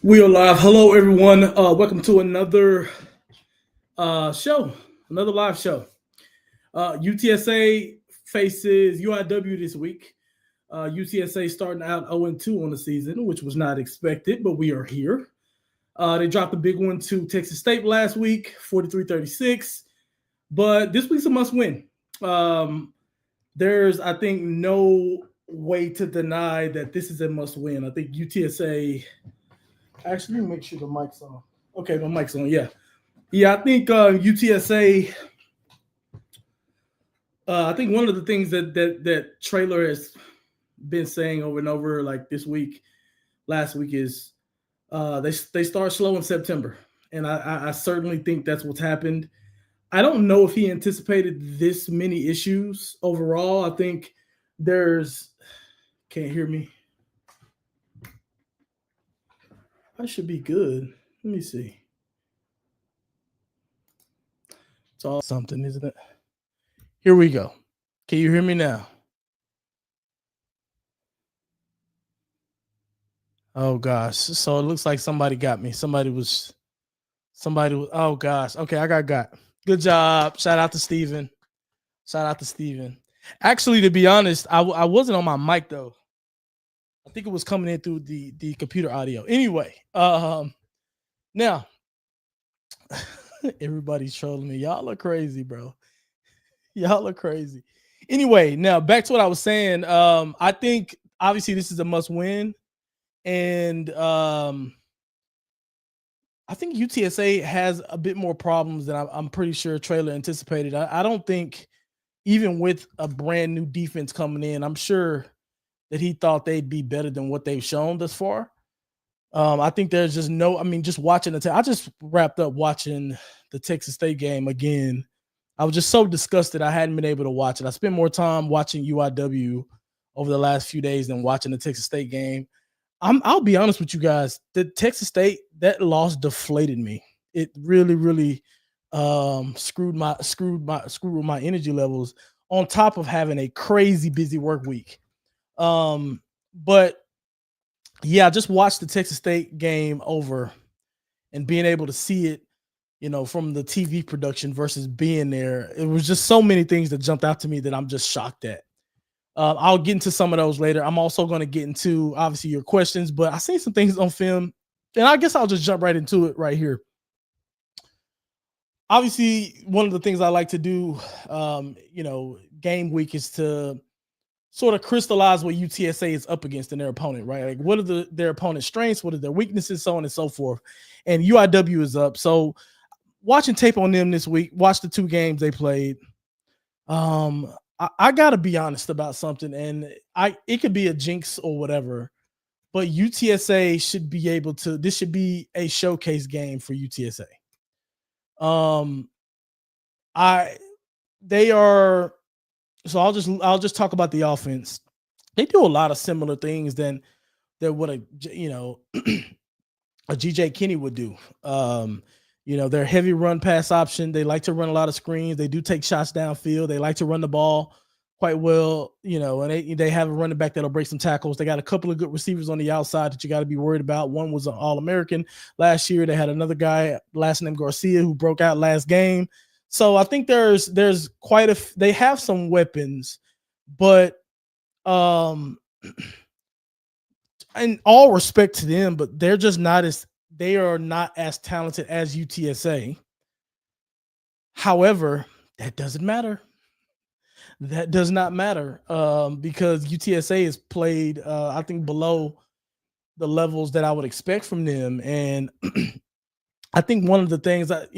We are live. Hello, everyone. Welcome to another show, another live show. UTSA faces UIW this week. UTSA starting out 0-2 on the season, which was not expected, but we are here. They dropped a big one to Texas State last week, 43-36. But this week's a must win. There's, I think, no way to deny that this is a must win. I think UTSA. Actually, let me make sure the mic's on. Okay, my mic's on. Yeah, I think UTSA. I think one of the things that Traylor has been saying over and over, like this week, last week, is they start slow in September, and I certainly think that's what's happened. I don't know if he anticipated this many issues overall. I think there's. Can't hear me. I should be good. Let me see. It's all something, isn't it? Here we go. Can you hear me now? Oh gosh. So it looks like somebody got me. Somebody was oh gosh. Okay, I got. Good job. Shout out to Steven. Actually, to be honest, I wasn't on my mic though. I think it was coming in through the computer audio. Anyway, now everybody's trolling me. Y'all are crazy, bro. Y'all are crazy. Anyway, now back to what I was saying. I think obviously this is a must win. And I think UTSA has a bit more problems than I'm pretty sure Traylor anticipated. I don't think even with a brand new defense coming in, I'm sure that he thought they'd be better than what they've shown thus far. I think there's just just watching I just wrapped up watching the Texas State game again. I was just so disgusted I hadn't been able to watch it. I spent more time watching UIW over the last few days than watching the Texas State game. I'll be honest with you guys. The Texas State, that loss deflated me. It really, really screwed with my energy levels. On top of having a crazy busy work week, but yeah, I just watched the Texas State game over, and being able to see it, from the TV production versus being there, it was just so many things that jumped out to me that I'm just shocked at. I'll get into some of those later. I'm also going to get into, obviously, your questions, but I seen some things on film, and I guess I'll just jump right into it right here. Obviously, one of the things I like to do, game week is to sort of crystallize what UTSA is up against in their opponent, right? Like, what are their opponent's strengths? What are their weaknesses? So on and so forth. And UIW is up. So watching tape on them this week, watch the two games they played. I got to be honest about something, and it could be a jinx or whatever, but UTSA should be able to. This should be a showcase game for UTSA. They are. So I'll just talk about the offense. They do a lot of similar things than what a GJ Kinney would do. Their heavy run pass option. They like to run a lot of screens. They do take shots downfield. They like to run the ball quite well, and they have a running back that'll break some tackles. They got a couple of good receivers on the outside that you got to be worried about. One was an All-American last year. They had another guy, last name Garcia, who broke out last game. So I think there's they have some weapons, but in all respect to them, but they are not as talented as UTSA. However, that doesn't matter. That does not matter because UTSA has played, I think, below the levels that I would expect from them. And I think one of the things that,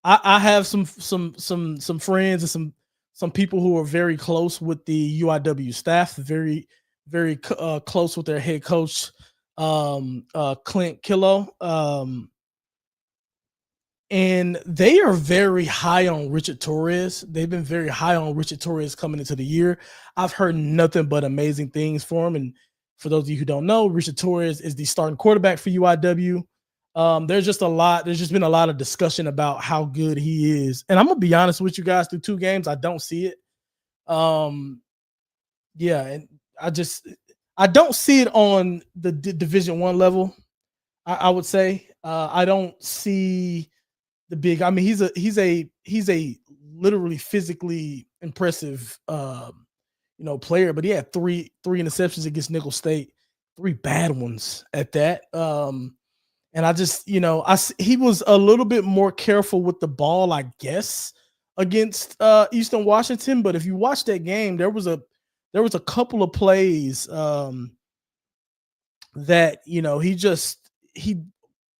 I have some friends and some people who are very close with the UIW staff, very, very close with their head coach, Clint Killow. And they are very high on Richard Torres. They've been very high on Richard Torres coming into the year. I've heard nothing but amazing things for him. And for those of you who don't know, Richard Torres is the starting quarterback for UIW. There's just been a lot of discussion about how good he is. And I'm going to be honest with you guys, through two games, I don't see it. And I don't see it on the Division I level. I would say. I don't see the big. I mean, he's a literally physically impressive player, but he had three interceptions against Nickel State, three bad ones at that. And I just, he was a little bit more careful with the ball, I guess, against Eastern Washington. But if you watch that game, there was a couple of plays that he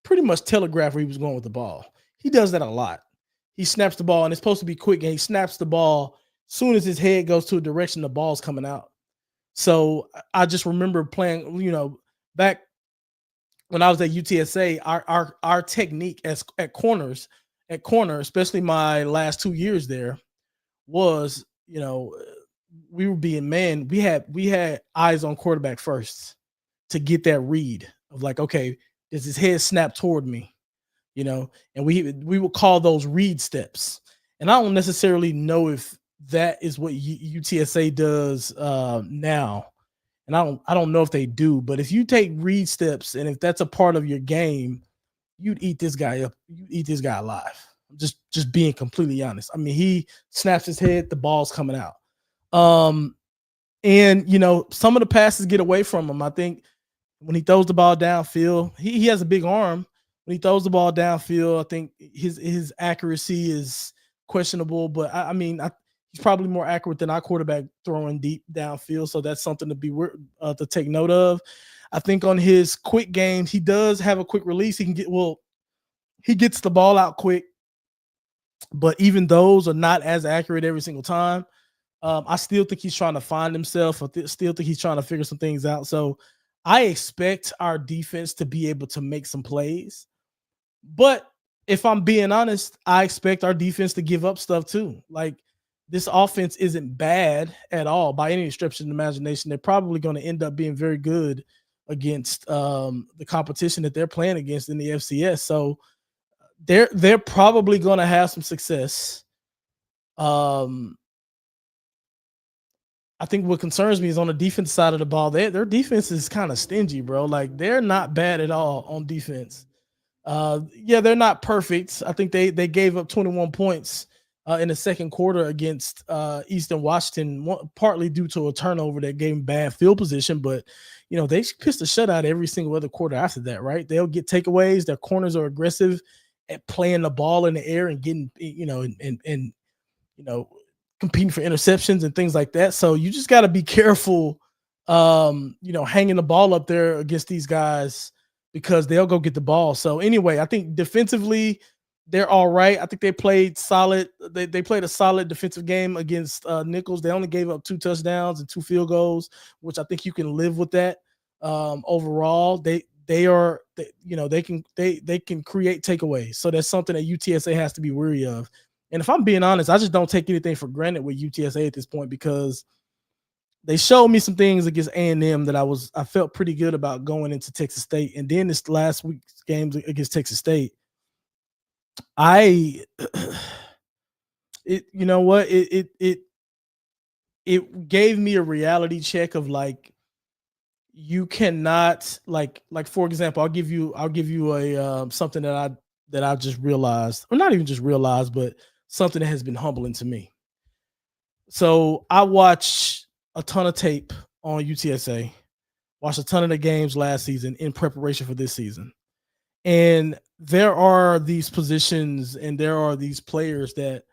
pretty much telegraphed where he was going with the ball. He does that a lot. He snaps the ball, and it's supposed to be quick, and he snaps the ball soon as his head goes to a direction the ball's coming out. So I just remember playing, back when I was at UTSA, our technique as at corner, especially my last 2 years there, was we were being man. We had eyes on quarterback first to get that read of like, okay, does his head snap toward me? And we would call those read steps. And I don't necessarily know if that is what UTSA does now, and I don't know if they do. But if you take read steps, and if that's a part of your game, you'd eat this guy up. You eat this guy alive. Just being completely honest. I mean, he snaps his head, the ball's coming out. And some of the passes get away from him. I think when he throws the ball downfield, he has a big arm. When he throws the ball downfield, I think his accuracy is questionable. But he's probably more accurate than our quarterback throwing deep downfield. So that's something to take note of. I think on his quick games, he does have a quick release. He gets the ball out quick, but even those are not as accurate every single time. I still think he's trying to find himself. Still think he's trying to figure some things out. So I expect our defense to be able to make some plays. But if I'm being honest, I expect our defense to give up stuff too. Like, this offense isn't bad at all by any stretch of the imagination. They're probably going to end up being very good against the competition that they're playing against in the FCS. So they're probably going to have some success. I think what concerns me is on the defense side of the ball. Their defense is kind of stingy, bro. Like, they're not bad at all on defense. Yeah, they're not perfect. I think they gave up 21 points in the second quarter against Eastern Washington, partly due to a turnover that gave them bad field position. But they pissed the shutout every single other quarter after that, right? They'll get takeaways. Their corners are aggressive at playing the ball in the air and getting and competing for interceptions and things like that. So you just got to be careful, hanging the ball up there against these guys, because they'll go get the ball. So anyway, I think defensively they're all right. I think they played solid. They played a solid defensive game against Nichols. They only gave up 2 touchdowns and 2 field goals, which I think you can live with that. Overall, they can create takeaways. So that's something that UTSA has to be wary of. And if I'm being honest, I just don't take anything for granted with UTSA at this point, because they showed me some things against A&M that I felt pretty good about going into Texas State. And then this last week's games against Texas State, it gave me a reality check of like, you cannot like for example, I'll give you a something that I just realized, or not even just realized, but something that has been humbling to me. So I watched a ton of tape on UTSA, watched a ton of the games last season in preparation for this season. And there are these positions and there are these players that,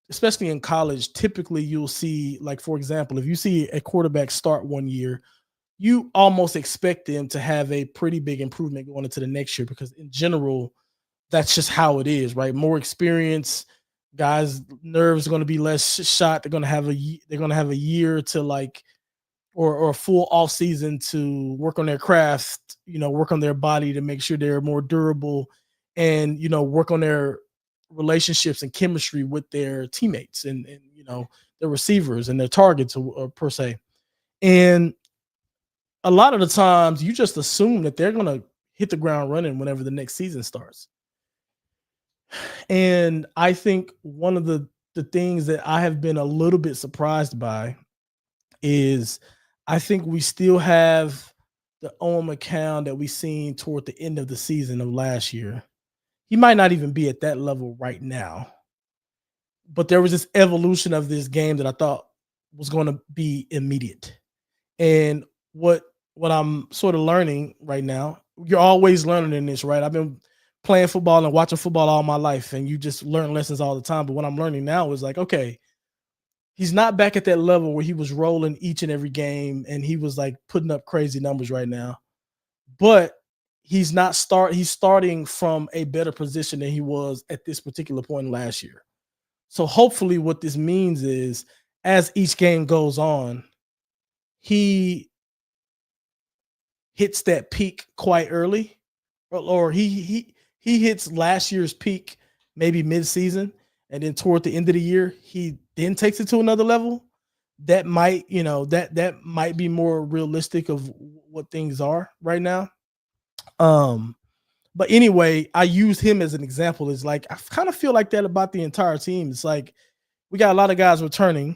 especially in college, typically you'll see, like, for example, if you see a quarterback start one year, you almost expect them to have a pretty big improvement going into the next year, because in general, that's just how it is, right? More experience, guys' nerves are going to be less shot. They're going to have a year to like, or a full off season to work on their craft, work on their body to make sure they're more durable, and work on their relationships and chemistry with their teammates and their receivers and their targets, per se. And a lot of the times you just assume that they're going to hit the ground running whenever the next season starts. And I think one of the things that I have been a little bit surprised by is, I think we still have the Owen McCown that we seen toward the end of the season of last year. He might not even be at that level right now, but there was this evolution of this game that I thought was going to be immediate. And what what I'm sort of learning right now, you're always learning in this, right? I've been playing football and watching football all my life, and you just learn lessons all the time. But what I'm learning now is like, okay, he's not back at that level where he was rolling each and every game and he was like putting up crazy numbers right now. But he's starting from a better position than he was at this particular point last year. So hopefully what this means is as each game goes on, he hits that peak quite early, or he hits last year's peak maybe mid-season, and then toward the end of the year he then takes it to another level. That might, that might be more realistic of what things are right now. Um, but anyway, I use him as an example. Is like I kind of feel like that about the entire team. It's like we got a lot of guys returning.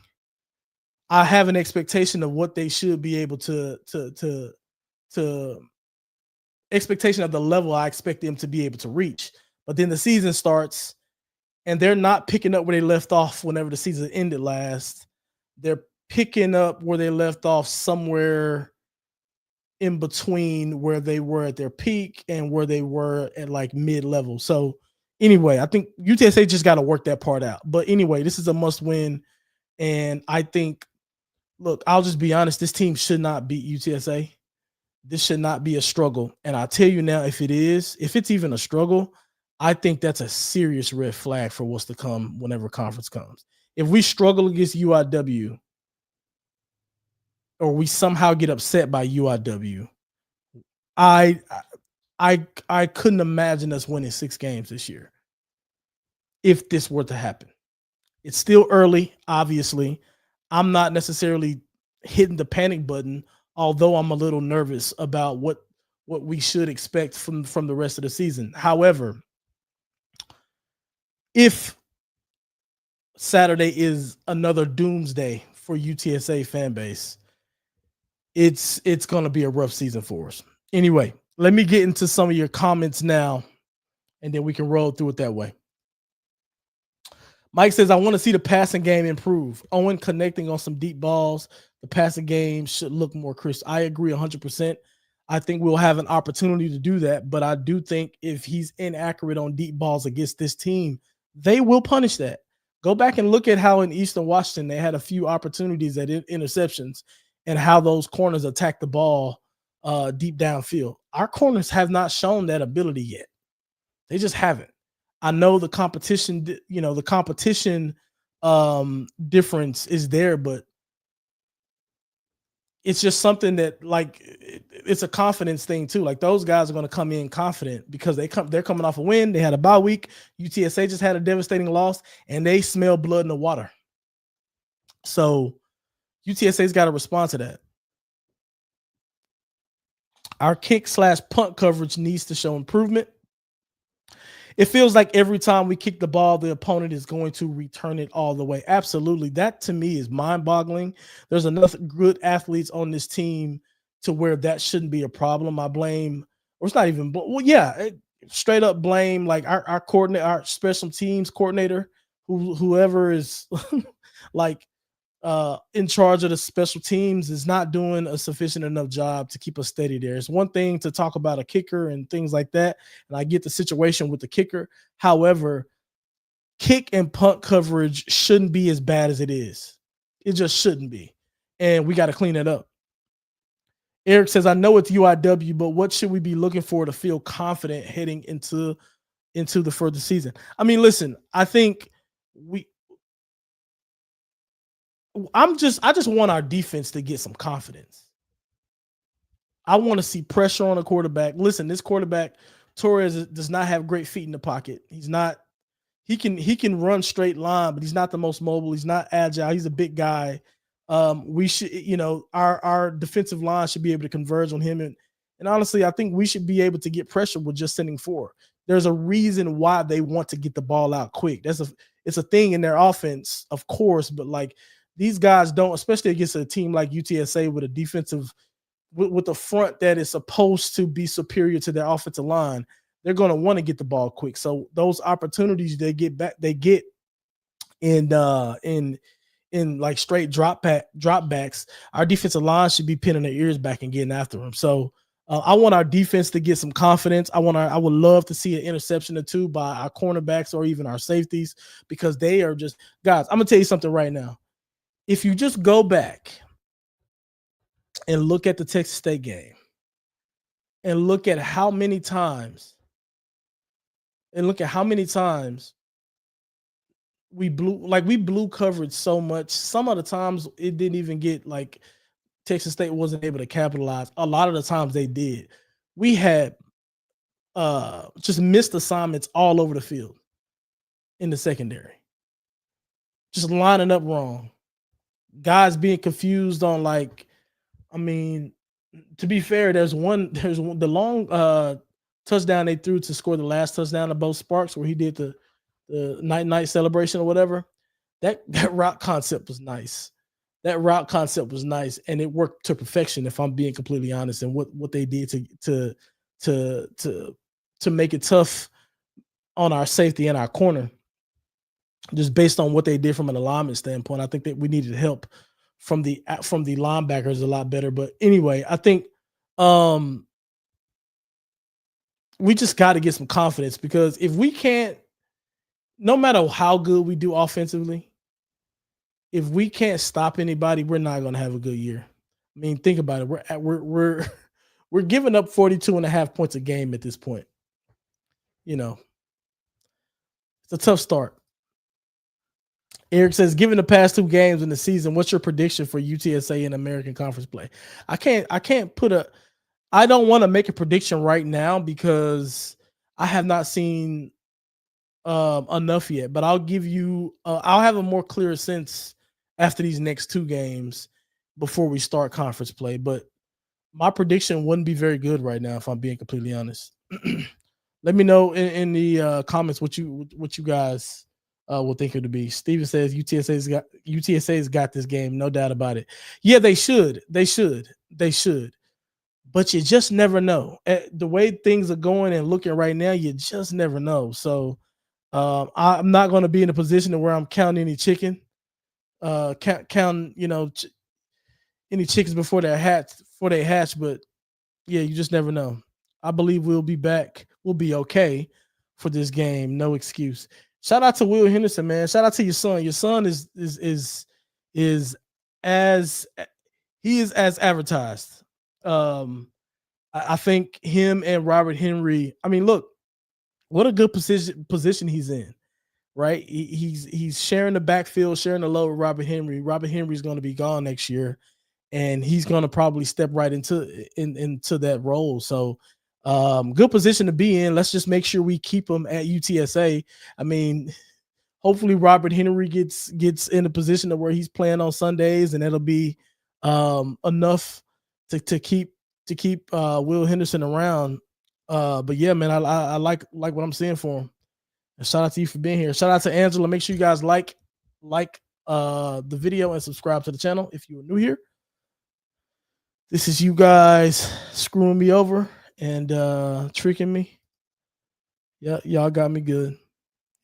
I have an expectation of what they should be able to expectation of the level I expect them to be able to reach. But then the season starts and they're not picking up where they left off whenever the season ended last. They're picking up where they left off somewhere in between where they were at their peak and where they were at like mid level. So anyway, I think UTSA just got to work that part out. But anyway, this is a must win. And I think, look, I'll just be honest, this team should not beat UTSA. This should not be a struggle. And I'll tell you now, if it's even a struggle, I think that's a serious red flag for what's to come whenever conference comes. If we struggle against UIW or we somehow get upset by UIW, I I couldn't imagine us winning 6 games this year if this were to happen. It's still early, obviously. I'm not necessarily hitting the panic button, although I'm a little nervous about what we should expect from the rest of the season. However, if Saturday is another doomsday for UTSA fan base, it's going to be a rough season for us. Anyway, let me get into some of your comments now, and then we can roll through it that way. Mike says, I want to see the passing game improve. Owen connecting on some deep balls. The passing game should look more crisp. I agree 100%. I think we'll have an opportunity to do that, but I do think if he's inaccurate on deep balls against this team, they will punish that. Go back and look at how in Eastern Washington they had a few opportunities at interceptions and how those corners attack the ball deep downfield. Our corners have not shown that ability yet. They just haven't. I know the competition, the competition difference is there, but it's just something that it's a confidence thing too. Like those guys are going to come in confident because they're coming off a win. They had a bye week. UTSA just had a devastating loss and they smell blood in the water. So UTSA's got to respond to that. Our kick/punt coverage needs to show improvement. It feels like every time we kick the ball, the opponent is going to return it all the way. Absolutely. That to me is mind-boggling. There's enough good athletes on this team to where that shouldn't be a problem. I blame, or it's not even, straight up blame like our coordinator, our special teams coordinator, whoever is in charge of the special teams is not doing a sufficient enough job to keep us steady there. It's one thing to talk about a kicker and things like that, and I get the situation with the kicker. However, kick and punt coverage shouldn't be as bad as it is. It just shouldn't be, and we got to clean it up. Eric says, I know it's UIW, but what should we be looking for to feel confident heading into the further season? I mean, listen, I think I just want our defense to get some confidence. I want to see pressure on a quarterback. Listen, this quarterback, Torres, does not have great feet in the pocket. He can run straight line, but he's not the most mobile. He's not agile. He's a big guy. We should, our defensive line should be able to converge on him. And honestly, I think we should be able to get pressure with just sending forward. There's a reason why they want to get the ball out quick. It's a thing in their offense, of course, but these guys don't, especially against a team like UTSA with a defensive with the front that is supposed to be superior to their offensive line, they're going to want to get the ball quick. So those opportunities they get in like straight dropbacks. Our defensive line should be pinning their ears back and getting after them. So I want our defense to get some confidence. I would love to see an interception or two by our cornerbacks or even our safeties, because they are just guys. I'm gonna tell you something right now. If you just go back and look at the Texas State game and look at how many times we blew coverage so much. Some of the times it didn't even get like Texas State wasn't able to capitalize. A lot of the times they did. We had just missed assignments all over the field in the secondary. Just lining up wrong. Guys being confused on to be fair, there's the long touchdown they threw to score the last touchdown of Bo Sparks, where he did the night celebration or whatever. That route concept was nice. And it worked to perfection, if I'm being completely honest. And what they did to make it tough on our safety and our corner, just based on what they did from an alignment standpoint. I think that we needed help from the linebackers a lot better. But anyway, I think we just got to get some confidence, because if we can't, no matter how good we do offensively, if we can't stop anybody, we're not going to have a good year. I mean, think about it. We're giving up 42.5 points a game at this point. It's a tough start. Eric says, given the past 2 games in the season, what's your prediction for UTSA in American Conference play? I don't want to make a prediction right now because I have not seen enough yet, but I'll give you I'll have a more clear sense after these next 2 games before we start conference play. But my prediction wouldn't be very good right now, if I'm being completely honest. Let me know in the comments what you guys will think it to be. Steven says UTSA's got this game, no doubt about it. Yeah, they should. But you just never know. The way things are going and looking right now, you just never know. So I'm not going to be in a position where I'm counting any chicken, count any chickens before they hatch. But yeah, you just never know. I believe we'll be back. We'll be okay for this game. No excuse. Shout out to Will Henderson, man. Shout out to your son. Your son is as advertised. I think him and Robert Henry. I mean, look, what a good position he's in, right? He's sharing the backfield, sharing the load with Robert Henry. Robert Henry's going to be gone next year, and he's going to probably step right into that role. So, good position to be in. Let's just make sure we keep him at UTSA. I mean, hopefully Robert Henry gets in a position to where he's playing on Sundays, and it'll be enough to keep Will Henderson around. But yeah, man, I like what I'm seeing for him. And shout out to you for being here. Shout out to Angela. Make sure you guys like the video and subscribe to the channel if you are new here. This is you guys screwing me over and tricking me. Yeah, y'all got me good.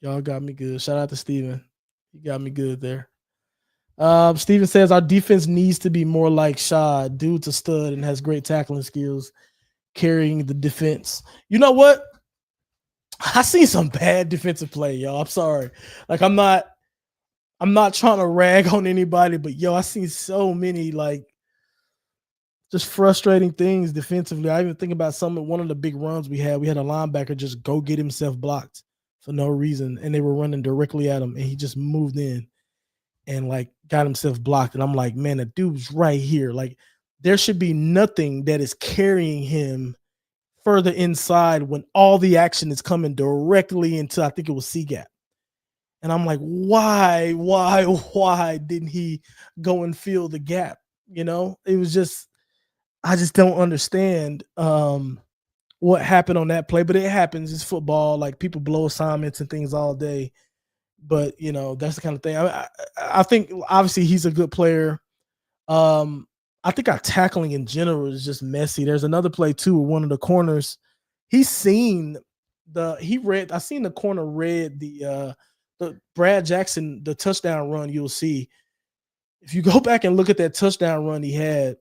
Shout out to Steven. You got me good there. Steven says our defense needs to be more like Shad. Dude's a stud and has great tackling skills, carrying the defense. You know what? I seen some bad defensive play, y'all. I'm sorry. Like, I'm not trying to rag on anybody, but I seen so many just frustrating things defensively. I even think about one of the big runs we had. We had a linebacker just go get himself blocked for no reason, and they were running directly at him, and he just moved in and got himself blocked. And I'm like, man, the dude's right here. Like, there should be nothing that is carrying him further inside when all the action is coming directly into, I think it was C-gap. And I'm like, why didn't he go and fill the gap? It was just, I just don't understand what happened on that play, but it happens. It's football. Like, people blow assignments and things all day. But, that's the kind of thing. I think, obviously, he's a good player. I think our tackling in general is just messy. There's another play too where one of the corners, he's seen he read I seen the corner read the Brad Jackson, the touchdown run you'll see. If you go back and look at that touchdown run he had,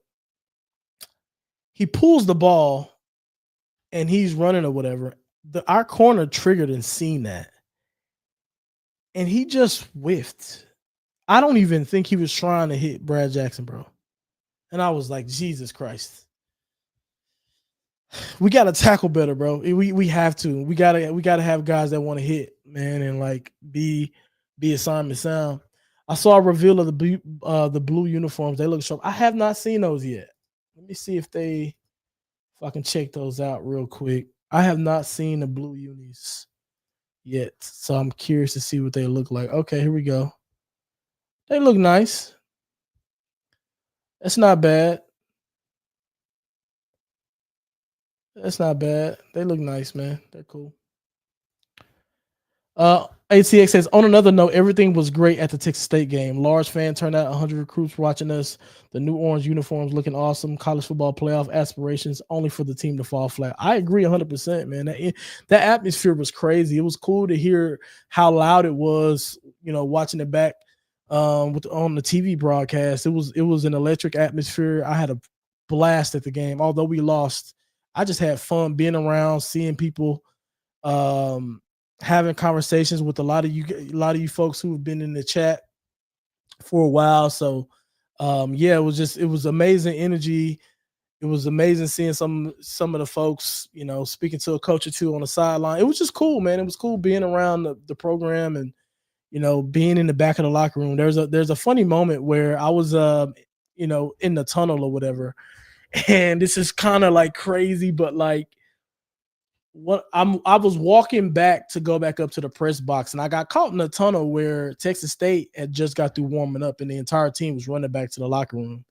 he pulls the ball and he's running or whatever. Our corner triggered and seen that. And he just whiffed. I don't even think he was trying to hit Brad Jackson, bro. And I was like, Jesus Christ. We gotta tackle better, bro. We have to. We gotta have guys that want to hit, man, and like be assignment sound. I saw a reveal of the blue uniforms. They look sharp. I have not seen those yet. Let me see if I can check those out real quick. I have not seen the blue unis yet, so I'm curious to see what they look like. Okay, here we go. They look nice. That's not bad. That's not bad. They look nice, man. They're cool. ATX says, on another note, everything was great at the Texas State game. Large fan turnout, 100 recruits watching us. The new orange uniforms looking awesome. College football playoff aspirations, only for the team to fall flat. I agree 100%, man. That atmosphere was crazy. It was cool to hear how loud it was, watching it back on the TV broadcast. It was an electric atmosphere. I had a blast at the game. Although we lost, I just had fun being around, seeing people, having conversations with a lot of you folks who have been in the chat for a while. So yeah, it was amazing energy. It was amazing seeing some of the folks, speaking to a coach or two on the sideline. It was just cool, man. It was cool being around the program and being in the back of the locker room. There's a funny moment where I was in the tunnel or whatever. And this is kind of like crazy, but like I was walking back to go back up to the press box, and I got caught in a tunnel where Texas State had just got through warming up, and the entire team was running back to the locker room.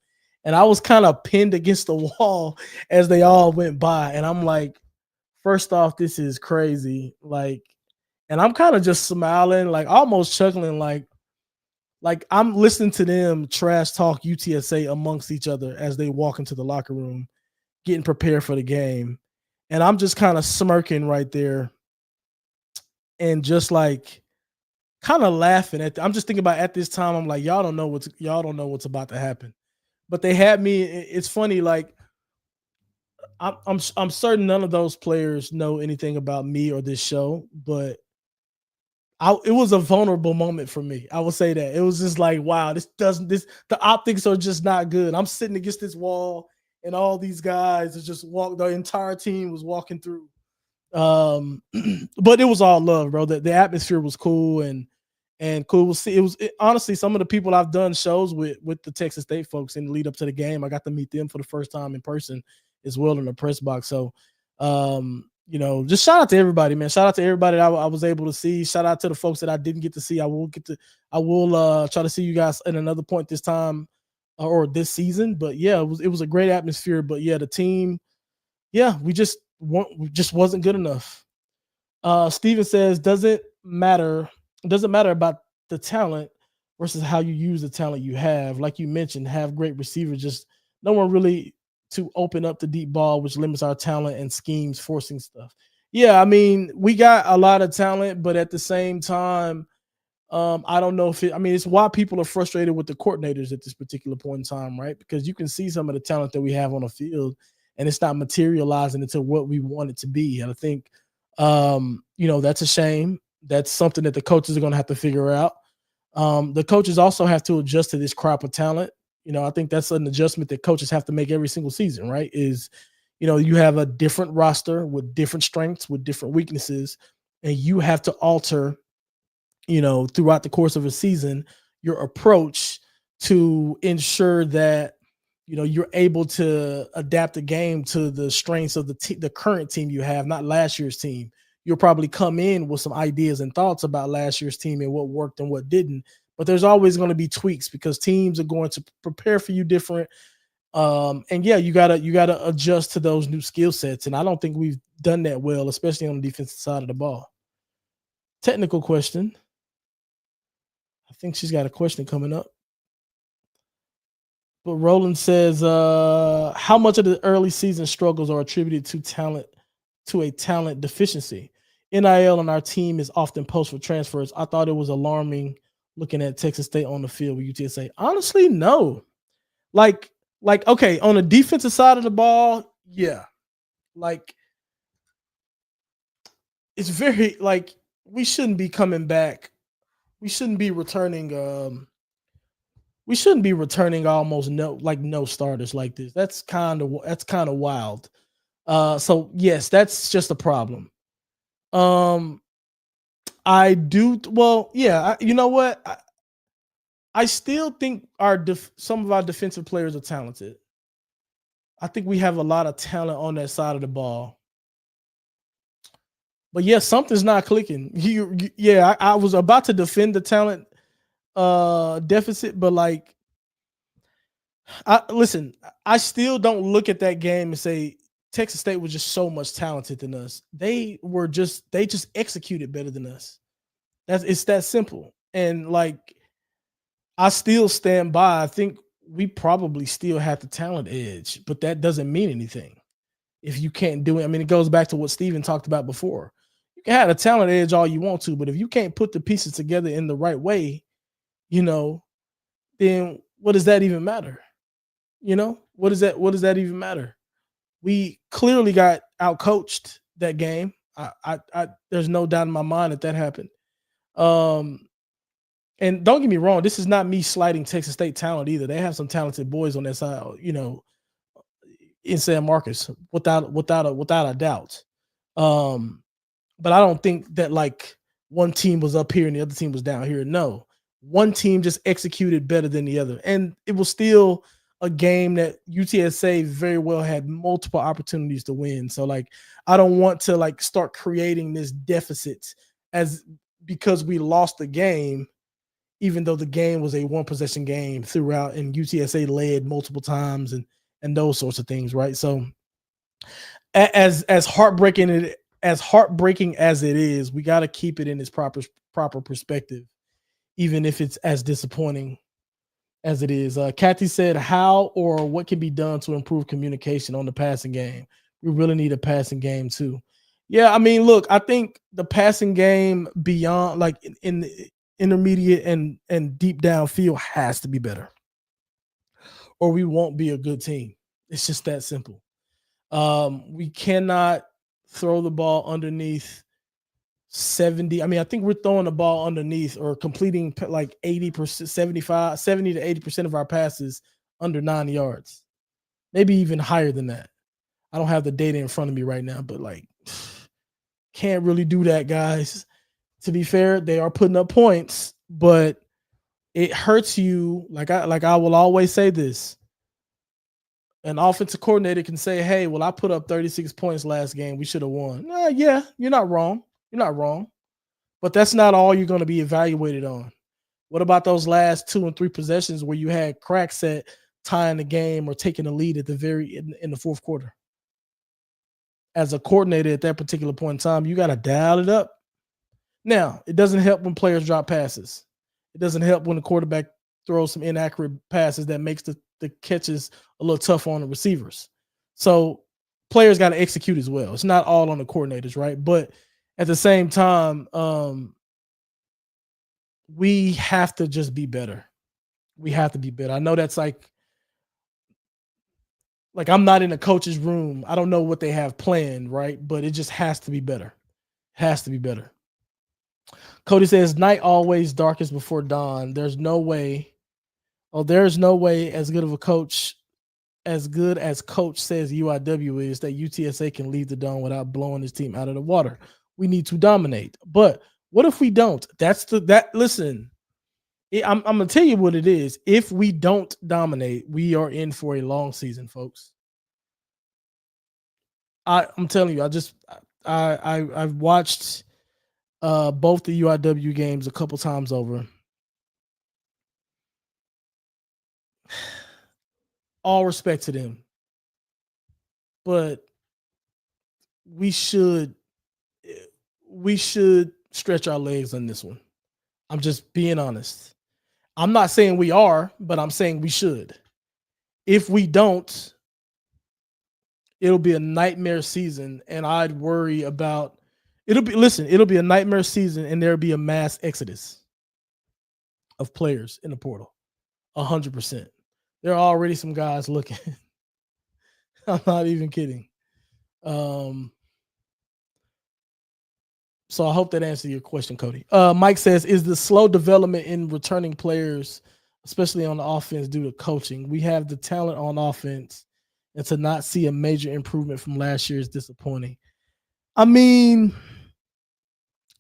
And I was kind of pinned against the wall as they all went by. And I'm like, first off, this is crazy. Like, and I'm kind of just smiling, like almost chuckling, like I'm listening to them trash talk UTSA amongst each other as they walk into the locker room, getting prepared for the game. And I'm just kind of smirking right there and just like kind of laughing I'm just thinking about at this time, I'm like, y'all don't know what's about to happen. But they had me. It's funny, like I'm certain none of those players know anything about me or this show, but it was a vulnerable moment for me. I will say that. It was just like, wow, the optics are just not good. I'm sitting against this wall and all these guys the entire team was walking through. But it was all love, bro. The atmosphere was cool and cool. We'll see. Honestly, some of the people I've done shows with the Texas State folks in the lead up to the game. I got to meet them for the first time in person as well in the press box. So just shout out to everybody, man. Shout out to everybody that I was able to see. Shout out to the folks that I didn't get to see. I will try to see you guys at another point this time or this season. But yeah, it was a great atmosphere. But yeah, the team, yeah, we just wasn't good enough. Steven says, doesn't matter about the talent versus how you use the talent you have. Like you mentioned, have great receivers, just no one really to open up the deep ball, which limits our talent and schemes forcing stuff. Yeah, I mean, we got a lot of talent, but at the same time, I don't know it's why people are frustrated with the coordinators at this particular point in time, right? Because you can see some of the talent that we have on the field and it's not materializing into what we want it to be. And I think, that's a shame. That's something that the coaches are going to have to figure out. The coaches also have to adjust to this crop of talent. I think that's an adjustment that coaches have to make every single season, right? You have a different roster with different strengths, with different weaknesses, and you have to alter, throughout the course of a season, your approach to ensure that, you're able to adapt the game to the strengths of the current team you have, not last year's team. You'll probably come in with some ideas and thoughts about last year's team and what worked and what didn't. But there's always going to be tweaks because teams are going to prepare for you different. And yeah, you gotta adjust to those new skill sets. And I don't think we've done that well, especially on the defensive side of the ball. Technical question. I think she's got a question coming up. But Roland says, how much of the early season struggles are attributed to a talent deficiency? NIL on our team is often post for transfers. I thought it was alarming looking at Texas State on the field with UTSA. Honestly, no. Like, okay, on the defensive side of the ball, yeah. Like, it's very like we shouldn't be coming back. We shouldn't be returning. We shouldn't be returning almost no starters like this. That's kind of wild. So yes, that's just a problem. Um, I do well. Yeah, you know what? I still think some of our defensive players are talented. I think we have a lot of talent on that side of the ball. But yeah, something's not clicking. Yeah, I was about to defend the talent deficit, but like listen, I still don't look at that game and say Texas State was just so much talented than us. They just executed better than us. It's that simple. And like I still stand by. I think we probably still have the talent edge, but that doesn't mean anything if you can't do it. I mean, it goes back to what Steven talked about before. You can have a talent edge all you want to, but if you can't put the pieces together in the right way, you know, then what does that even matter? What does that even matter? We clearly got outcoached that game. There's no doubt in my mind that happened. Um, and don't get me wrong, this is not me slighting Texas State talent either. They have some talented boys on that side, in San Marcos, without a doubt. Um, but I don't think that like one team was up here and the other team was down here. No, one team just executed better than the other, and it was still a game that UTSA very well had multiple opportunities to win. So like, I don't want to like start creating this deficit as because we lost the game, even though the game was a one possession game throughout, and UTSA led multiple times and those sorts of things, right? So as heartbreaking as it is, we got to keep it in its proper perspective, even if it's as disappointing as it is. Kathy said, "How or what can be done to improve communication on the passing game? We really need a passing game too." Yeah, I mean, look, I think the passing game beyond like in the intermediate and deep downfield has to be better, or we won't be a good team. It's just that simple. We cannot throw the ball underneath 70. I mean, I think we're throwing the ball underneath or completing like 80%, 75, 70 to 80% of our passes under 9 yards, maybe even higher than that. I don't have the data in front of me right now, but like, can't really do that, guys. To be fair, they are putting up points, but it hurts you. Like I will always say this: an offensive coordinator can say, "Hey, well, I put up 36 points last game. We should have won." Yeah, you're not wrong. You're not wrong. But that's not all you're going to be evaluated on. What about those last 2 and 3 possessions where you had cracks at tying the game or taking the lead at the in the fourth quarter? As a coordinator at that particular point in time, you got to dial it up. Now, it doesn't help when players drop passes. It doesn't help when the quarterback throws some inaccurate passes that makes the catches a little tougher on the receivers. So players got to execute as well. It's not all on the coordinators, right? But at the same time, we have to just be better. We have to be better. I know that's like I'm not in a coach's room. I don't know what they have planned, right? But it just has to be better. Has to be better. Cody says, night always darkest before dawn. There's no way. Oh, there's no way as good of a coach, as good as coach says UIW is, that UTSA can leave the dawn without blowing his team out of the water. We need to dominate. But what if we don't? Listen, I'm gonna tell you what it is. If we don't dominate, we are in for a long season, folks. I'm telling you, I've watched both the UIW games a couple times over. All respect to them, but we should we should stretch our legs on this one. I'm just being honest. I'm not saying we are, but I'm saying we should. If we don't, it'll be a nightmare season, and I'd worry about it'll be a nightmare season, and there'll be a mass exodus of players in the portal. 100%. There are already some guys looking. I'm not even kidding. Um, so I hope that answers your question, Cody. Mike says, is the slow development in returning players, especially on the offense, due to coaching? We have the talent on offense, and to not see a major improvement from last year is disappointing. I mean,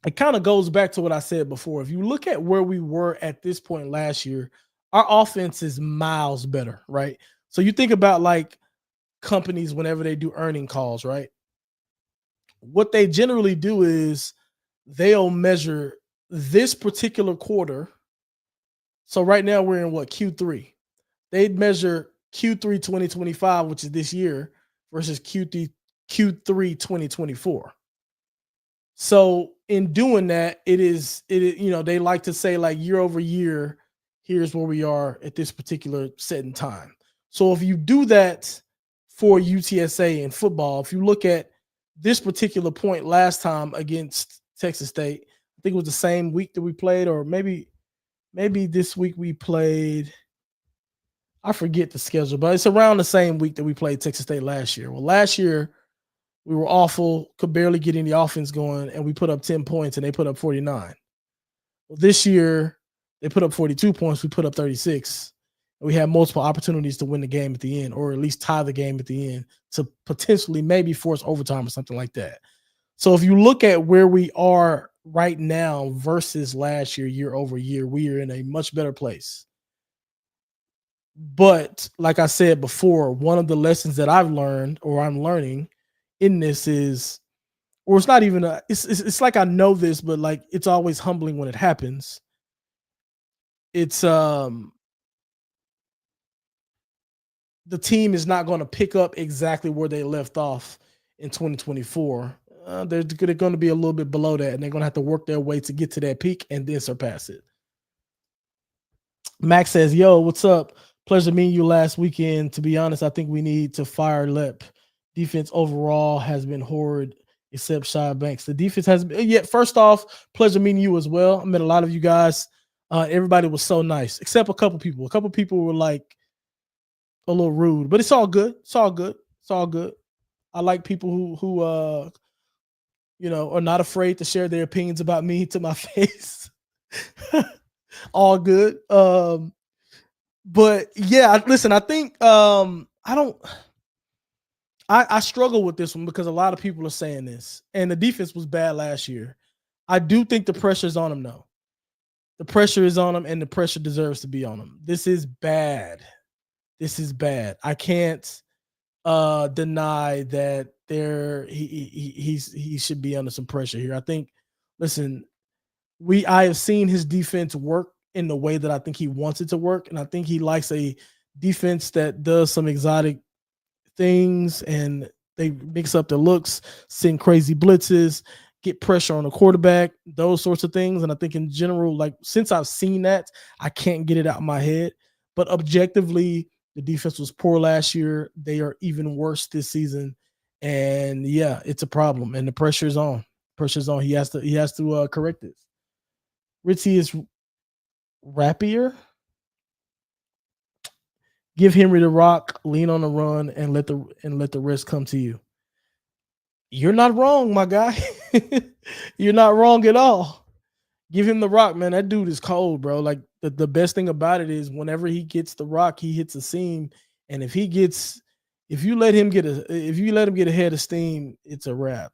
it kind of goes back to what I said before. If you look at where we were at this point last year, our offense is miles better, right? So you think about like companies whenever they do earning calls, right? What they generally do is they'll measure this particular quarter. So right now we're in what, Q3. They'd measure Q3 2025, which is this year, versus Q3 2024. So in doing that, they like to say like year over year, here's where we are at this particular set in time. So if you do that for UTSA in football, if you look at this particular point last time against Texas State, I think it was the same week that we played, or maybe this week we played. I forget the schedule, but it's around the same week that we played Texas State last year. Well, last year we were awful, could barely get any offense going, and we put up 10 points and they put up 49. Well, this year they put up 42 points, we put up 36. And we had multiple opportunities to win the game at the end, or at least tie the game at the end to potentially maybe force overtime or something like that. So if you look at where we are right now versus last year, year over year, we are in a much better place. But like I said before, one of the lessons that I've learned, or I'm learning in this is, or it's not even it's like I know this, but like it's always humbling when it happens. It's the team is not going to pick up exactly where they left off in 2024. They're going to be a little bit below that, and they're going to have to work their way to get to that peak and then surpass it. Max says, yo, what's up? Pleasure meeting you last weekend. To be honest, I think we need to fire Lep. Defense overall has been horrid, except Shy Banks. The defense has been, yeah, first off, pleasure meeting you as well. I met a lot of you guys. Everybody was so nice, except a couple people. A couple people were like a little rude, but it's all good. It's all good. It's all good. I like people who are not afraid to share their opinions about me to my face. All good. But yeah, listen, I think I struggle with this one because a lot of people are saying this, and the defense was bad last year. I do think the pressure's on them, though. The pressure is on them, and the pressure deserves to be on them. This is bad. This is bad. I can't deny that he should be under some pressure here. I think, listen, I have seen his defense work in the way that I think he wants it to work, and I think he likes a defense that does some exotic things, and they mix up the looks, send crazy blitzes, get pressure on the quarterback, those sorts of things. And I think in general, like since I've seen that, I can't get it out of my head. But objectively, the defense was poor last year. They are even worse this season. And yeah, it's a problem. And the pressure's on. Pressure's on. He has to correct this. Ritzy is Rapier. Give Henry the rock, lean on the run, and let the rest come to you. You're not wrong, my guy. You're not wrong at all. Give him the rock, man. That dude is cold, bro. Like the best thing about it is whenever he gets the rock, he hits a seam. And if you let him get ahead of steam, it's a wrap.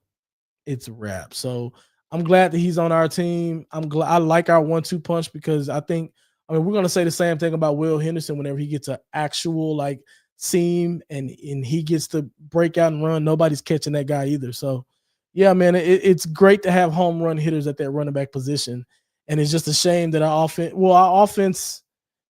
It's a wrap. So I'm glad that he's on our team. I like our 1-2 punch because we're going to say the same thing about Will Henderson whenever he gets an actual like seam and he gets to break out and run. Nobody's catching that guy either. So, yeah, man, it's great to have home run hitters at that running back position. And it's just a shame that our offense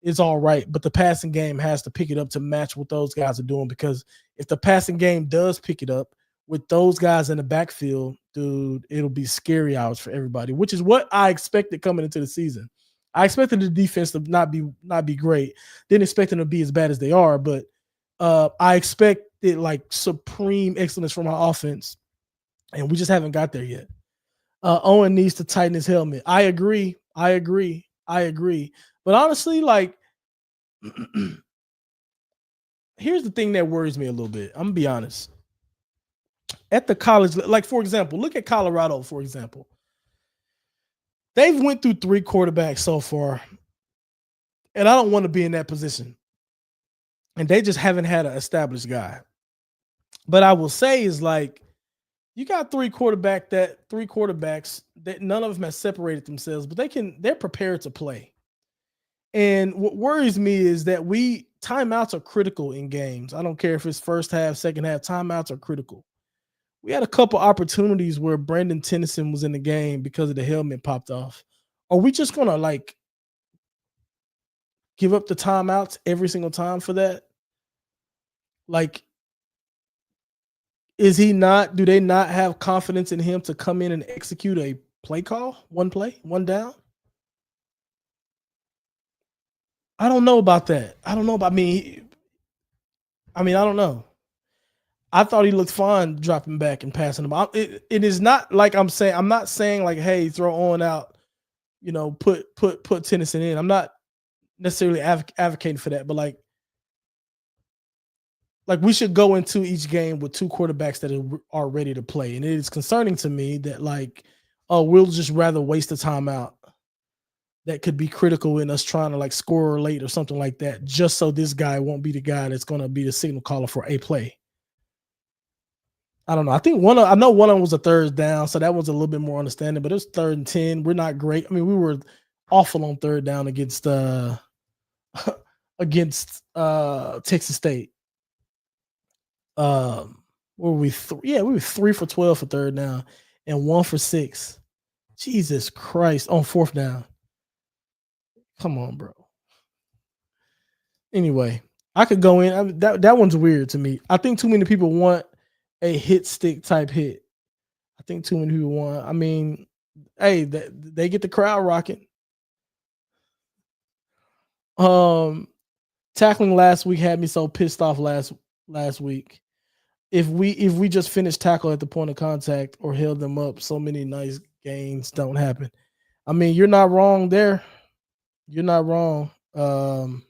is all right, but the passing game has to pick it up to match what those guys are doing, because if the passing game does pick it up with those guys in the backfield, dude, it'll be scary hours for everybody, which is what I expected coming into the season. I expected the defense to not be great. Didn't expect them to be as bad as they are, but I expected like supreme excellence from our offense, and we just haven't got there yet. Owen needs to tighten his helmet. I agree. I agree. I agree. But honestly, like, here's the thing that worries me a little bit. I'm gonna be honest. At the college, like for example, look at Colorado. For example, they've went through 3 quarterbacks so far, and I don't want to be in that position. And they just haven't had an established guy. But I will say is like you got 3 quarterbacks that none of them have separated themselves, but they're prepared to play. And what worries me is that timeouts are critical in games. I don't care if it's first half, second half, timeouts are critical. We had a couple opportunities where Brandon Tennyson was in the game because of the helmet popped off. Are we just gonna like give up the timeouts every single time for that? Like, do they not have confidence in him to come in and execute a play call? One play, one down? I don't know about that. I don't know about me. I mean, I don't know. I thought he looked fine dropping back and passing the ball. It is not like I'm not saying like, hey, throw on out, put Tennyson in. I'm not necessarily advocating for that, but like we should go into each game with 2 quarterbacks that are ready to play. And it is concerning to me that like, oh, we'll just rather waste the timeout that could be critical in us trying to like score late or something like that, just so this guy won't be the guy that's going to be the signal caller for a play. I don't know. I know one of them was a third down, so that was a little bit more understanding, but it was 3rd and 10. We're not great. I mean, we were awful on third down against Texas State. Were we we were 3 for 12 for third down and 1 for 6. Jesus Christ, on 4th down. Come on, bro. Anyway, I could go in. That one's weird to me. I think too many people want a hit stick type hit. I think too many people want. I mean, hey, they get the crowd rocking. Tackling last week had me so pissed off last week. If we just finished tackle at the point of contact or held them up, so many nice gains don't happen. I mean, you're not wrong there. You're not wrong. 1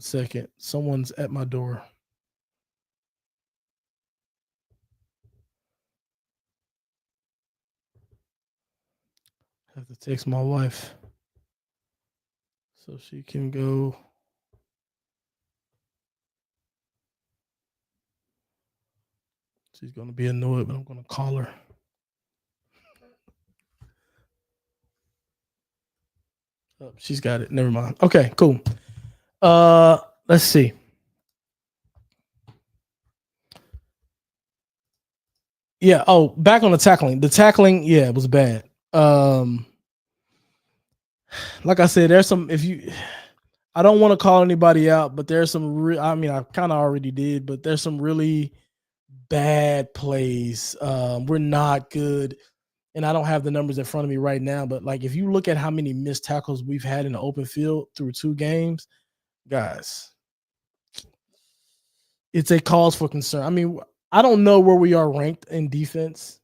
second. Someone's at my door. I have to text my wife so she can go. She's going to be annoyed, but I'm going to call her. Oh, she's got it. Never mind. Okay, cool. Let's see. Yeah. Oh, back on the tackling. The tackling, yeah, it was bad. Like I said, there's some. I don't want to call anybody out, but there's some. I mean, I kind of already did, but there's some really bad plays. We're not good, and I don't have the numbers in front of me right now. But like, if you look at how many missed tackles we've had in the open field through 2 games, guys, it's a cause for concern. I mean, I don't know where we are ranked in defense.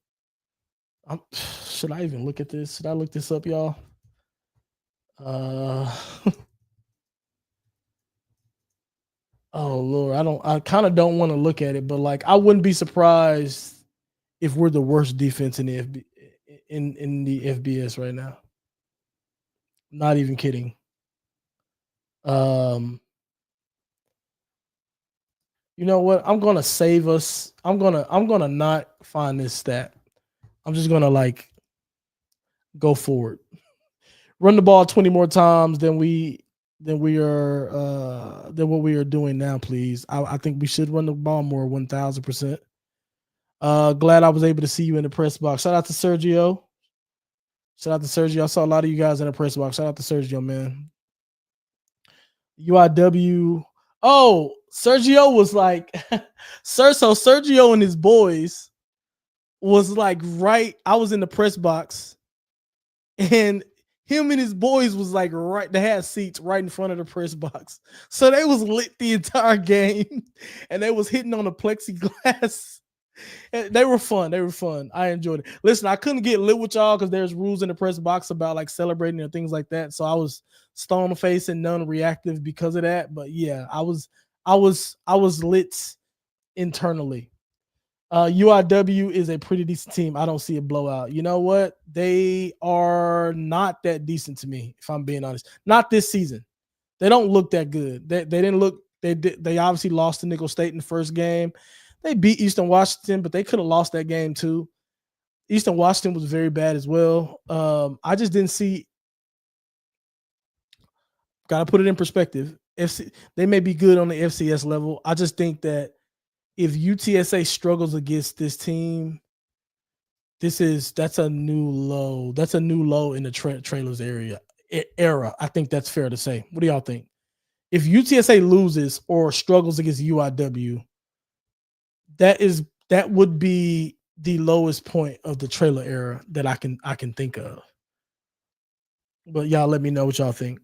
Should I even look at this? Should I look this up, y'all? Oh Lord, I kind of don't want to look at it, but like I wouldn't be surprised if we're the worst defense in the in the FBS right now. Not even kidding. You know what? I'm gonna save us. I'm gonna not find this stat. I'm just gonna like go forward. Run the ball 20 more times than what we are doing now, please. I think we should run the ball more 1,000%. Glad I was able to see you in the press box. Shout out to Sergio. I saw a lot of you guys in the press box. Shout out to Sergio, man. UIW. Oh, Sergio was like, so Sergio and his boys was like right. I was in the press box, and him and his boys was like right. They had seats right in front of the press box, so they was lit the entire game, and they was hitting on the plexiglass. They were fun. They were fun. I enjoyed it. Listen, I couldn't get lit with y'all because there's rules in the press box about like celebrating and things like that. So I was stone face and non-reactive because of that. But yeah, I was lit internally. UIW is a pretty decent team. I don't see a blowout. You know what? They are not that decent to me, if I'm being honest. Not this season. They don't look that good. They didn't look. They obviously lost to Nickel State in the first game. They beat Eastern Washington, but they could have lost that game too. Eastern Washington was very bad as well. I just didn't see. Got to put it in perspective. They may be good on the FCS level. I just think that if UTSA struggles against this team, that's a new low. That's a new low in the trailers era. I think that's fair to say. What do y'all think? If UTSA loses or struggles against UIW, that would be the lowest point of the trailer era that I can think of. But y'all let me know what y'all think.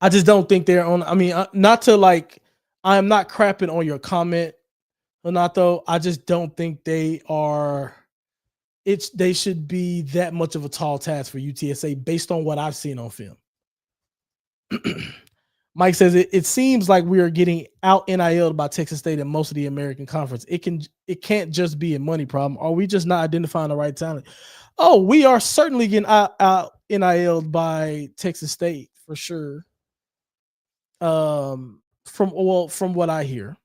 I just don't think they're on. I mean, not to like, I am not crapping on your comment, Renato. I just don't think they are. They should be that much of a tall task for UTSA based on what I've seen on film. Mike says it seems like we are getting out NIL'd by Texas State and most of the American Conference. It can't just be a money problem. Are we just not identifying the right talent? Oh, we are certainly getting out NIL'd by Texas State for sure. From what I hear.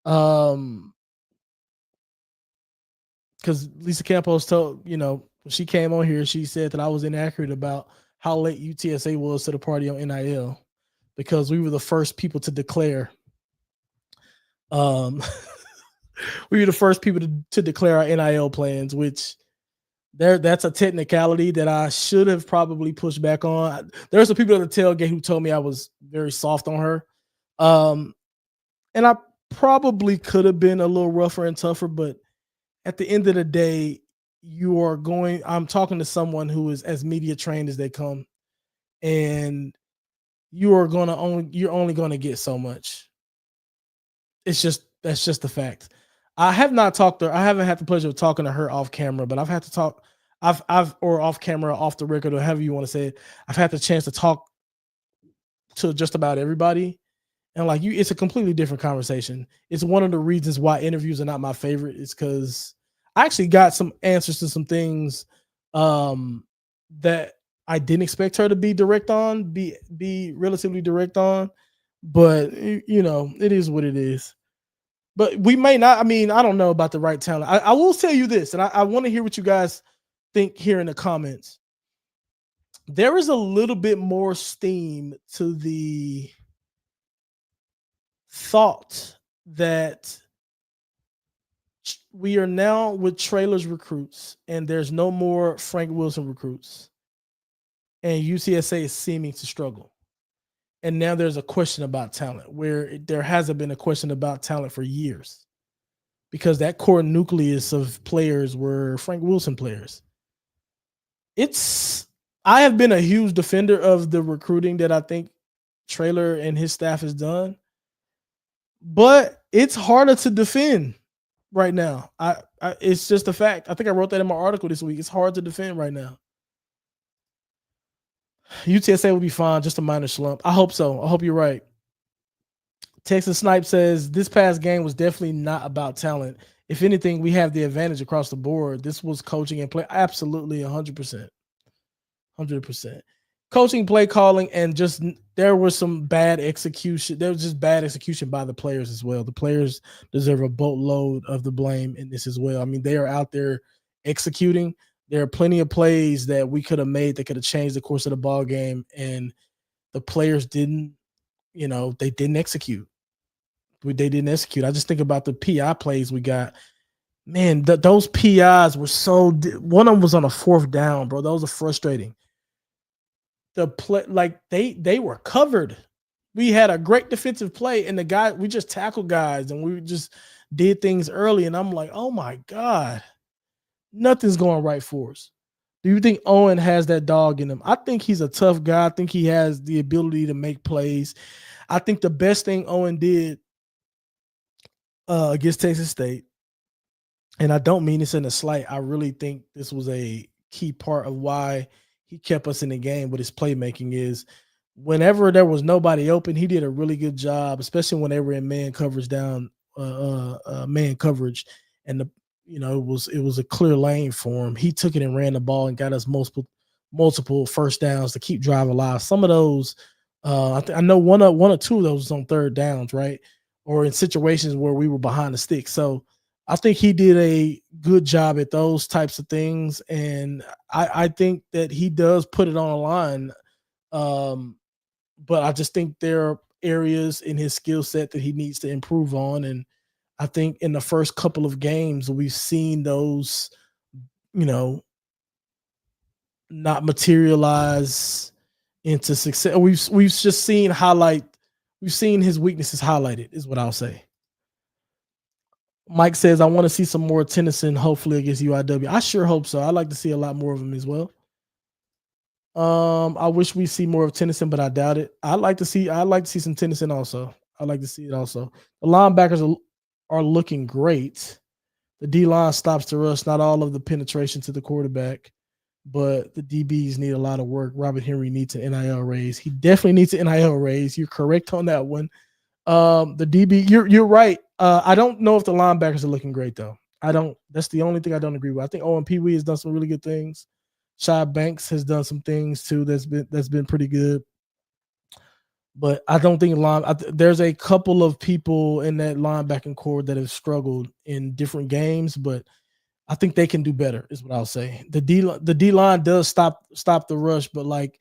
Because Lisa Campos told, when she came on here, she said that I was inaccurate about how late UTSA was to the party on NIL because we were the first people to declare. We were the first people to declare our NIL plans, which that's a technicality that I should have probably pushed back on. There were some people at the tailgate who told me I was very soft on her. And I probably could have been a little rougher and tougher, but at the end of the day, I'm talking to someone who is as media trained as they come, and you're only going to get so much. That's just the fact. I haven't had the pleasure of talking to her off camera, but I've had to talk, or off camera, off the record, or however you want to say it. I've had the chance to talk to just about everybody. And it's a completely different conversation. It's one of the reasons why interviews are not my favorite. It's because I actually got some answers to some things that I didn't expect her to be be relatively direct on. But it is what it is. But we may not. I mean, I don't know about the right talent. I will tell you this, and I want to hear what you guys think here in the comments. There is a little bit more steam to the thought that we are now with trailers recruits and there's no more Frank Wilson recruits, and UTSA is seeming to struggle. And now there's a question about talent where there hasn't been a question about talent for years because that core nucleus of players were Frank Wilson players. I have been a huge defender of the recruiting that I think Traylor and his staff has done. But it's harder to defend right now. It's just a fact. I think I wrote that in my article this week. It's hard to defend right now. UTSA will be fine, just a minor slump. I hope so. I hope you're right. Texas Snipe says this past game was definitely not about talent. If anything, we have the advantage across the board. This was coaching and play. Absolutely, 100%. 100%. Coaching, play calling, and just there was some bad execution. There was just bad execution by the players as well. The players deserve a boatload of the blame in this as well. I mean, they are out there executing. There are plenty of plays that we could have made that could have changed the course of the ball game, and the players didn't. They didn't execute. They didn't execute. I just think about the PI plays we got. Man, those PIs were so. One of them was on a 4th down, bro. Those are frustrating. The play, they were covered. We had a great defensive play, and we just tackled guys, and we just did things early. And I'm like, oh my God, nothing's going right for us. Do you think Owen has that dog in him? I think he's a tough guy. I think he has the ability to make plays. I think the best thing Owen did against Texas State, and I don't mean this in a slight, I really think this was a key part of why he kept us in the game with his playmaking is whenever there was nobody open, he did a really good job, especially when they were in man coverage down man coverage, and it was a clear lane for him. He took it and ran the ball and got us multiple first downs to keep drive alive. Some of those, I know one or two of those was on third downs, right, or in situations where we were behind the stick. So I think he did a good job at those types of things, and I think that he does put it on the line. Um, but I just think there are areas in his skill set that he needs to improve on. And I think in the first couple of games, we've seen those, you know, not materialize into success. We've just seen we've seen his weaknesses highlighted, is what I'll say. Mike says, I want to see some more Tennyson, hopefully against UIW. I sure hope so. I'd like to see a lot more of him as well. I wish we see more of Tennyson, but I doubt it. I'd like to see some Tennyson also. I'd like to see it also. The linebackers are looking great. The D line stops the rush, not all of the penetration to the quarterback, but the DBs need a lot of work. Robert Henry needs an NIL raise. He definitely needs an NIL raise. You're correct on that one. The DB, you're right. I don't know if the linebackers are looking great though. I don't. That's the only thing I don't agree with. I think Owen Pee Wee has done some really good things. Shy Banks has done some things too that's been pretty good. But I don't think there's a couple of people in that linebacking core that have struggled in different games, but I think they can do better. Is what I'll say. The D line does stop the rush, but like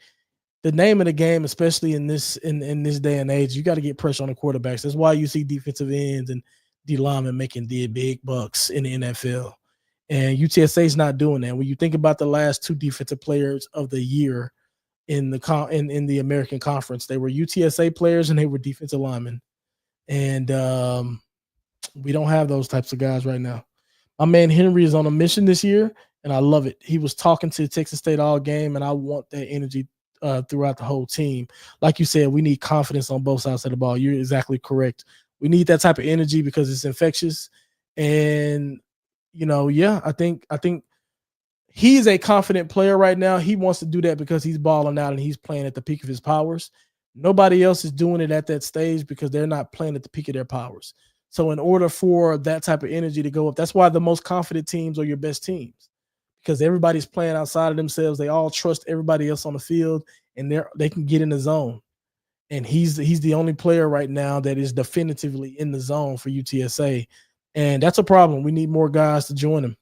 the name of the game, especially in this day and age, you got to get pressure on the quarterbacks. That's why you see defensive ends and D linemen making the big bucks in the NFL. And UTSA is not doing that. When you think about the last two defensive players of the year in the American Conference, they were UTSA players and they were defensive linemen. And we don't have those types of guys right now. My man Henry is on a mission this year, and I love it. He was talking to Texas State all game, and I want that energy throughout the whole team. Like you said, we need confidence on both sides of the ball. You're exactly correct. We need that type of energy because it's infectious. And yeah, I think he's a confident player right now. He wants to do that because he's balling out and he's playing at the peak of his powers. Nobody else is doing it at that stage because they're not playing at the peak of their powers. So in order for that type of energy to go up, that's why the most confident teams are your best teams because everybody's playing outside of themselves. They all trust everybody else on the field and they can get in the zone. And he's the only player right now that is definitively in the zone for UTSA. And that's a problem. We need more guys to join him.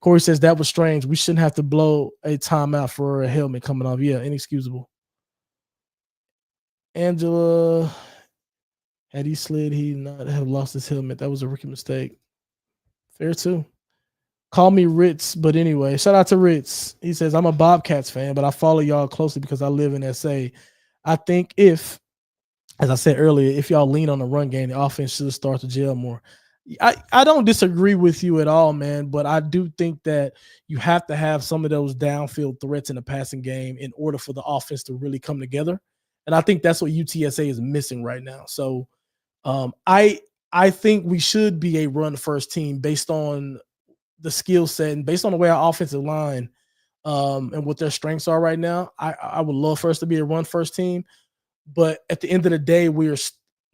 Corey says that was strange. We shouldn't have to blow a timeout for a helmet coming off. Yeah, inexcusable. Angela, had he slid, he not have lost his helmet. That was a rookie mistake. Fair too. Call me Ritz, but anyway, shout out to Ritz. He says, I'm a Bobcats fan, but I follow y'all closely because I live in SA. I think as I said earlier, if y'all lean on the run game, the offense should start to gel more. I don't disagree with you at all, man, but I do think that you have to have some of those downfield threats in the passing game in order for the offense to really come together. And I think that's what UTSA is missing right now. So I think we should be a run first team based on the skill set and based on the way our offensive line and what their strengths are right now. I would love for us to be a run first team. But at the end of the day, we're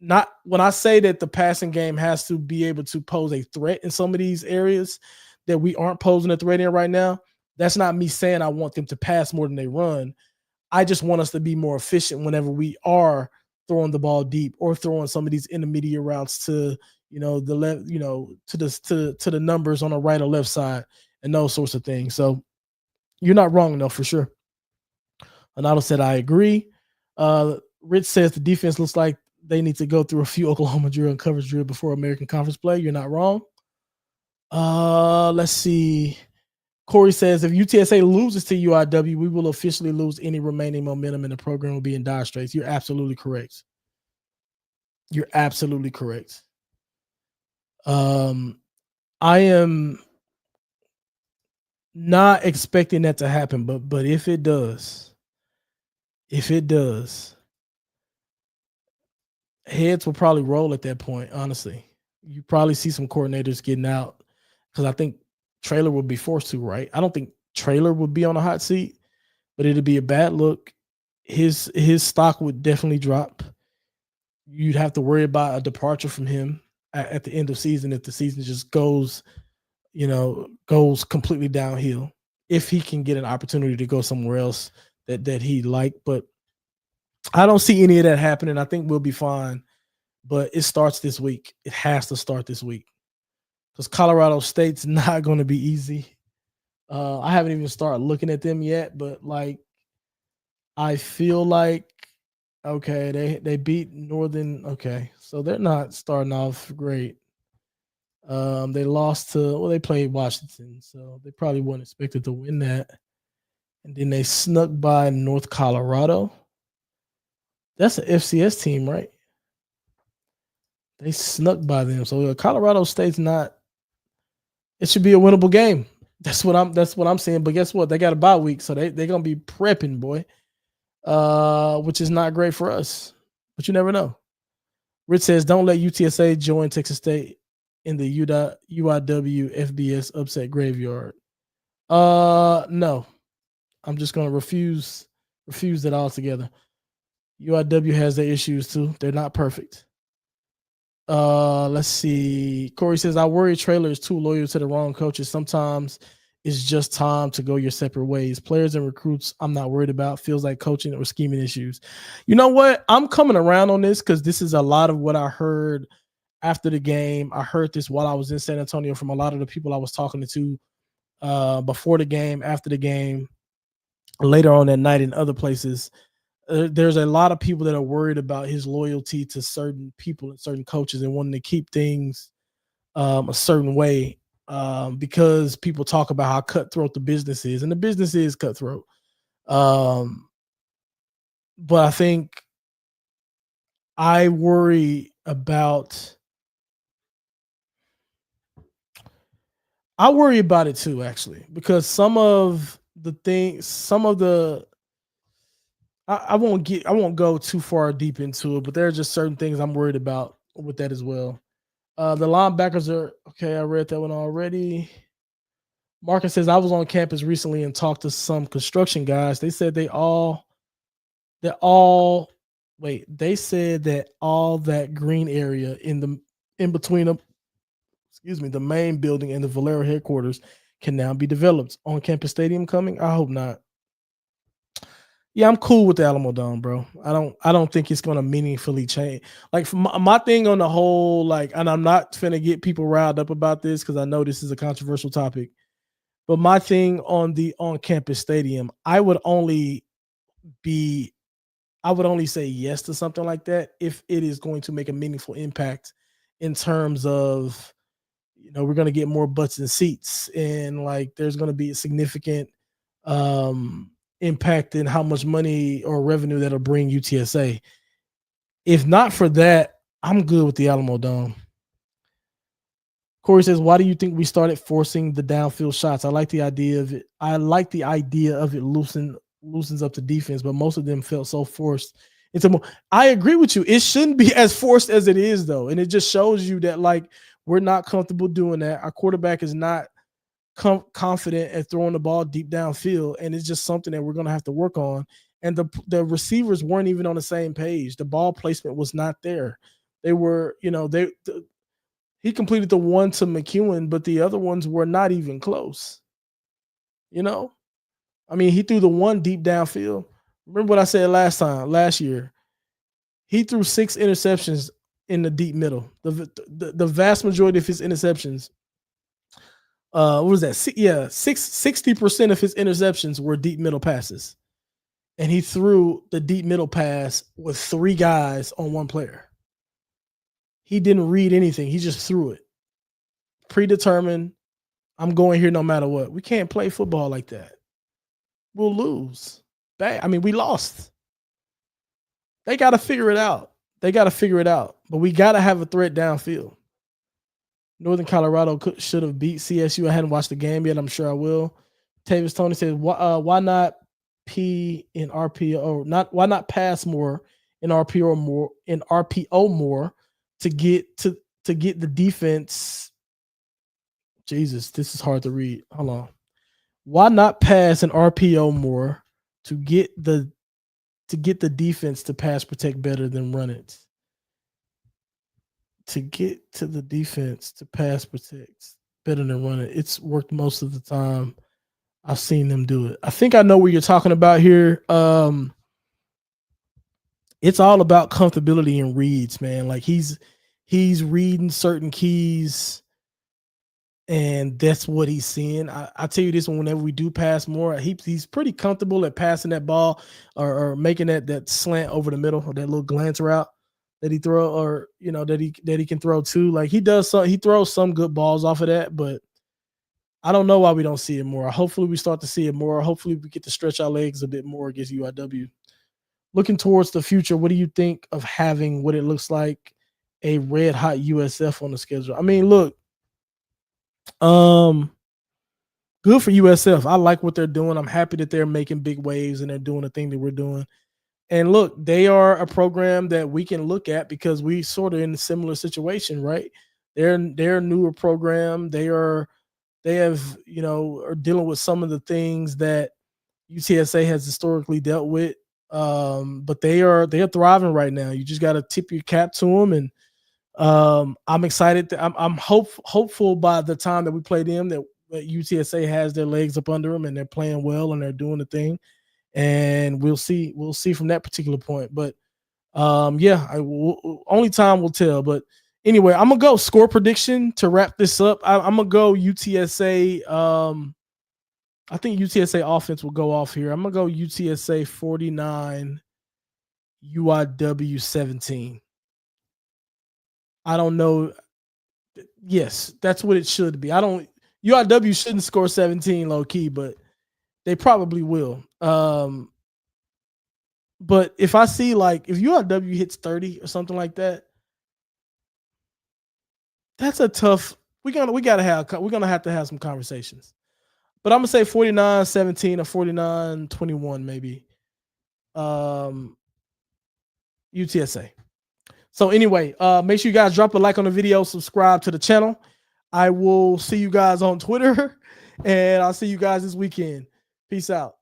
not. When I say that the passing game has to be able to pose a threat in some of these areas that we aren't posing a threat in right now, that's not me saying I want them to pass more than they run. I just want us to be more efficient whenever we are throwing the ball deep or throwing some of these intermediate routes to the left, to the numbers on the right or left side and those sorts of things. So you're not wrong though, for sure. Anado said I agree. Rich says the defense looks like they need to go through a few Oklahoma drill and coverage drill before American Conference play. You're not wrong. Let's see. Corey says if UTSA loses to UIW, we will officially lose any remaining momentum and the program will be in dire straits. You're absolutely correct. You're absolutely correct. I am Not expecting that to happen, but if it does, heads will probably roll at that point, honestly. You probably see some coordinators getting out because I think Traylor would be forced to, right? I don't think Traylor would be on a hot seat, but it'd be a bad look. His stock would definitely drop. You'd have to worry about a departure from him at the end of season if the season just goes completely downhill. If he can get an opportunity to go somewhere else that he liked, but I don't see any of that happening. I think we'll be fine, but it starts this week. It has to start this week because Colorado State's not going to be easy. I haven't even started looking at them yet, but like I feel like okay, they beat Northern. Okay, so they're not starting off great. They lost to they played Washington, so they probably weren't expected to win that. And then they snuck by North Colorado. That's an FCS team, right? They snuck by them. So Colorado State's not. It should be a winnable game. That's what I'm saying. But guess what? They got a bye week, so they're gonna be prepping, boy. Which is not great for us. But you never know. Rich says, don't let UTSA join Texas State in the UIW FBS upset graveyard. No. I'm just gonna refuse that altogether. UIW has their issues too. They're not perfect. Let's see. Corey says, I worry Traylor is too loyal to the wrong coaches. Sometimes it's just time to go your separate ways. Players and recruits, I'm not worried about. Feels like coaching or scheming issues. You know what? I'm coming around on this because this is a lot of what I heard after the game. I heard this while I was in San Antonio from a lot of the people I was talking to before the game, after the game, later on that night in other places. There's a lot of people that are worried about his loyalty to certain people and certain coaches and wanting to keep things a certain way because people talk about how cutthroat the business is, and the business is cutthroat. But I think I worry about it too, actually, because some of the I won't go too far deep into it, but there are just certain things I'm worried about with that as well. The linebackers are okay. I read that one already. Marcus says I was on campus recently and talked to some construction guys. They said they're all wait. They said that all that green area in between them, the main building and the Valero headquarters can now be developed. On campus stadium coming? I hope not. Yeah, I'm cool with the Alamo Dome, bro. I don't think it's gonna meaningfully change. Like my thing on the whole, like, and I'm not finna get people riled up about this because I know this is a controversial topic. But my thing on the on campus stadium, be I would only say yes to something like that if it is going to make a meaningful impact in terms of we're going to get more butts and seats and like there's going to be a significant impact in how much money or revenue that'll bring UTSA. If not for that, I'm good with the Alamo Dome. Corey says, why do you think we started forcing the downfield shots? I like the idea of it. Loosens up the defense, but most of them felt so forced. I agree with you. It shouldn't be as forced as it is, though. And it just shows you that, like, we're not comfortable doing that. Our quarterback is not confident at throwing the ball deep downfield. And it's just something that we're going to have to work on. And the receivers weren't even on the same page. The ball placement was not there. They were, he completed the one to McEwen, but the other ones were not even close. I mean, he threw the one deep downfield. Remember what I said last year? He threw 6 interceptions in the deep middle. The vast majority of his interceptions, what was that? 60% of his interceptions were deep middle passes. And he threw the deep middle pass with 3 guys on one player. He didn't read anything. He just threw it. Predetermined. I'm going here no matter what. We can't play football like that. We'll lose. We lost. They got to figure it out. But we got to have a threat downfield. Northern Colorado should have beat CSU. I hadn't watched the game yet. I'm sure I will. Tavis Tony says, why not P in RPO? Why not pass more in RPO more to get the defense. Jesus, this is hard to read. Hold on. Why not pass an RPO more to get the defense to pass protect better than run it? To get to the defense to pass protect better than run it. It's worked most of the time. I've seen them do it. I think I know what you're talking about here. It's all about comfortability in reads, man. Like he's reading certain keys, and that's what he's seeing. I tell you this, whenever we do pass more, he's pretty comfortable at passing that ball or making that slant over the middle or that little glance route that he throw, or that he can throw too. Like he throws some good balls off of that, but I don't know why we don't see it more. Hopefully we start to see it more. Hopefully we get to stretch our legs a bit more against UIW. Looking towards the future, what do you think of having what it looks like a red hot USF on the schedule? I mean, look, good for USF. I like what they're doing. I'm happy that they're making big waves and they're doing the thing that we're doing. And look, they are a program that we can look at because we sort of in a similar situation, right? They're a newer program. They have, are dealing with some of the things that UTSA has historically dealt with. But they're thriving right now. You just got to tip your cap to them. And I'm excited. I'm hopeful by the time that we play them that UTSA has their legs up under them and they're playing well and they're doing the thing. And we'll see from that particular point. But only time will tell. But anyway, I'm gonna go score prediction to wrap this up. I'm gonna go UTSA. I think UTSA offense will go off here. I'm gonna go UTSA 49, UIW 17. I don't know. Yes, that's what it should be. UIW shouldn't score 17 low key, but they probably will. But if I see if UIW hits 30 or something like that, that's a tough. We're gonna have to have some conversations. But I'm gonna say 49-17 or 49-21 maybe. UTSA. So anyway, make sure you guys drop a like on the video, subscribe to the channel. I will see you guys on Twitter, and I'll see you guys this weekend. Peace out.